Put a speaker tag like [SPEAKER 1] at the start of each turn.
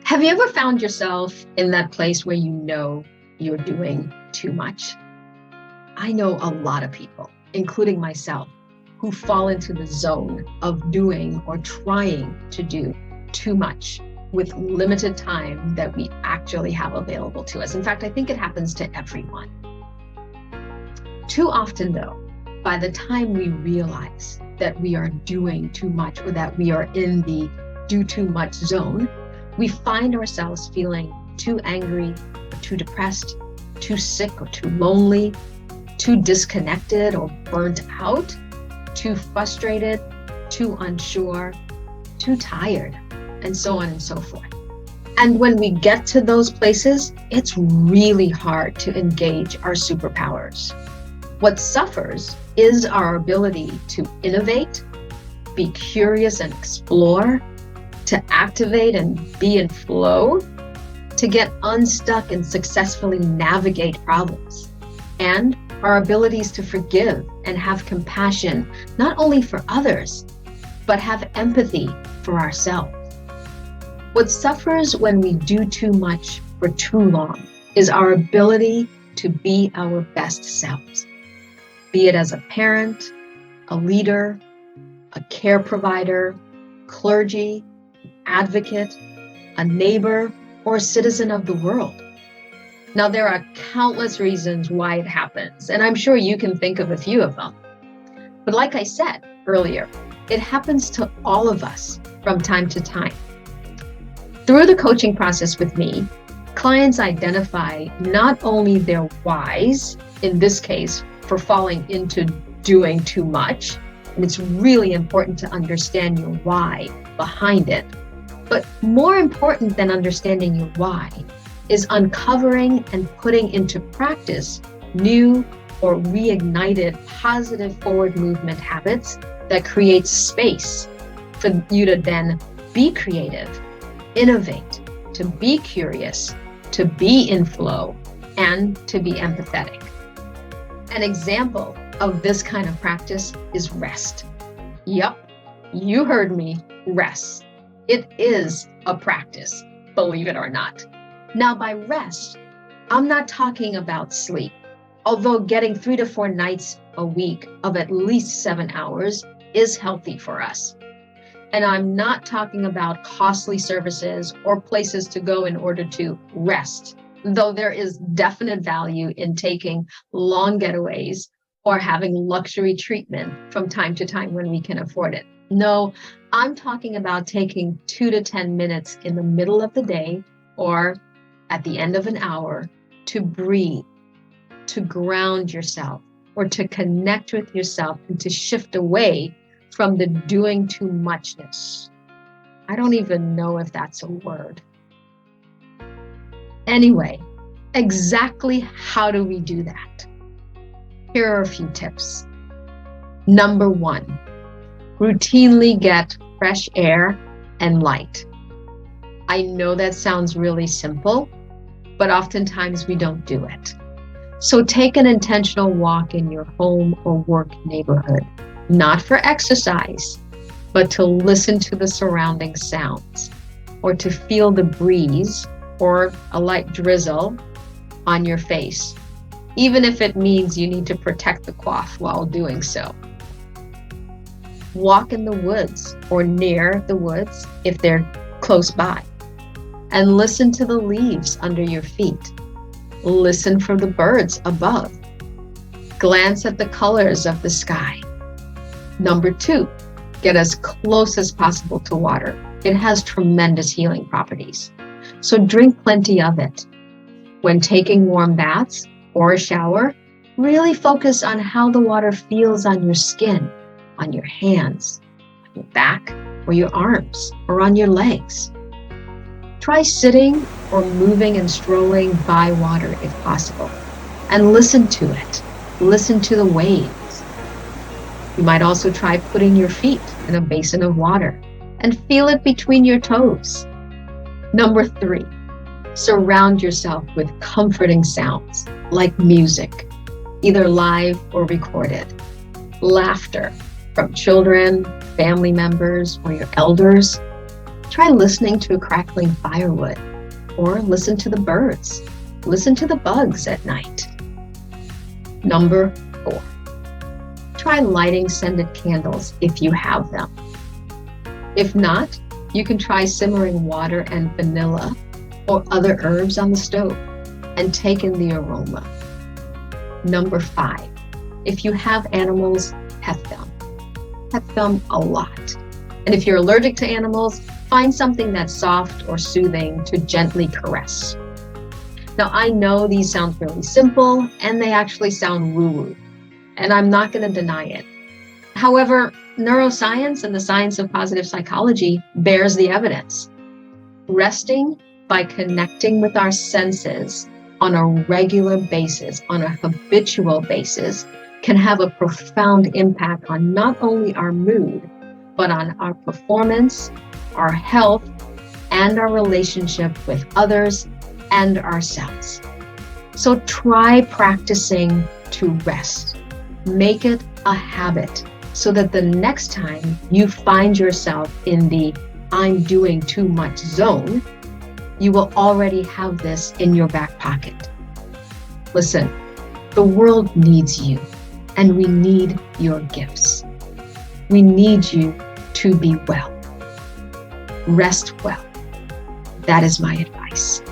[SPEAKER 1] Have you ever found yourself in that place where you know you're doing too much? I know a lot of people, including myself, who fall into the zone of doing or trying to do too much with limited time that we actually have available to us. In fact, I think it happens to everyone. Too often, though, by the time we realize that we are doing too much or that we are in the do too much zone, we find ourselves feeling too angry, or too depressed, too sick or too lonely, too disconnected or burnt out, too frustrated, too unsure, too tired, and so on and so forth. And when we get to those places, it's really hard to engage our superpowers. What suffers is our ability to innovate, be curious and explore, to activate and be in flow, to get unstuck and successfully navigate problems, and our abilities to forgive and have compassion, not only for others, but have empathy for ourselves. What suffers when we do too much for too long is our ability to be our best selves, be it as a parent, a leader, a care provider, clergy, advocate, a neighbor, or a citizen of the world. Now, there are countless reasons why it happens, and I'm sure you can think of a few of them. But like I said earlier, it happens to all of us from time to time. Through the coaching process with me, clients identify not only their whys, in this case, for falling into doing too much, and it's really important to understand your why behind it. But more important than understanding your why is uncovering and putting into practice new or reignited positive forward movement habits that create space for you to then be creative, innovate, to be curious, to be in flow, and to be empathetic. An example of this kind of practice is rest. Yup, you heard me, rest. It is a practice, believe it or not. Now, by rest, I'm not talking about sleep, although getting 3 to 4 nights a week of at least 7 hours is healthy for us. And I'm not talking about costly services or places to go in order to rest, though there is definite value in taking long getaways or having luxury treatment from time to time when we can afford it. No, I'm talking about taking 2 to 10 minutes in the middle of the day or at the end of an hour to breathe, to ground yourself, or to connect with yourself and to shift away from the doing too muchness. I don't even know if that's a word. Anyway, exactly how do we do that? Here are a few tips. Number 1, routinely get fresh air and light. I know that sounds really simple, but oftentimes we don't do it. So take an intentional walk in your home or work neighborhood, not for exercise, but to listen to the surrounding sounds or to feel the breeze or a light drizzle on your face, even if it means you need to protect the coif while doing so. Walk in the woods or near the woods if they're close by, and listen to the leaves under your feet. Listen for the birds above. Glance at the colors of the sky. Number 2, get as close as possible to water. It has tremendous healing properties, so drink plenty of it. When taking warm baths or a shower, really focus on how the water feels on your skin, on your hands, on your back, or your arms, or on your legs. Try sitting or moving and strolling by water if possible, and listen to it. Listen to the waves. You might also try putting your feet in a basin of water and feel it between your toes. Number 3, surround yourself with comforting sounds like music, either live or recorded, laughter from children, family members, or your elders, Try listening to crackling firewood, or listen to the birds. Listen to the bugs at night. Number 4, try lighting scented candles if you have them. If not, you can try simmering water and vanilla or other herbs on the stove and take in the aroma. Number 5, if you have animals, pet them. Pet them a lot. And if you're allergic to animals, find something that's soft or soothing to gently caress. Now, I know these sound really simple, and they actually sound woo-woo, and I'm not going to deny it. However, neuroscience and the science of positive psychology bears the evidence. Resting by connecting with our senses on a regular basis, on a habitual basis, can have a profound impact on not only our mood, but on our performance, our health, and our relationship with others and ourselves. So try practicing to rest. Make it a habit so that the next time you find yourself in the I'm doing too much zone, you will already have this in your back pocket. Listen, the world needs you, and we need your gifts. We need you to be well. Rest well. That is my advice.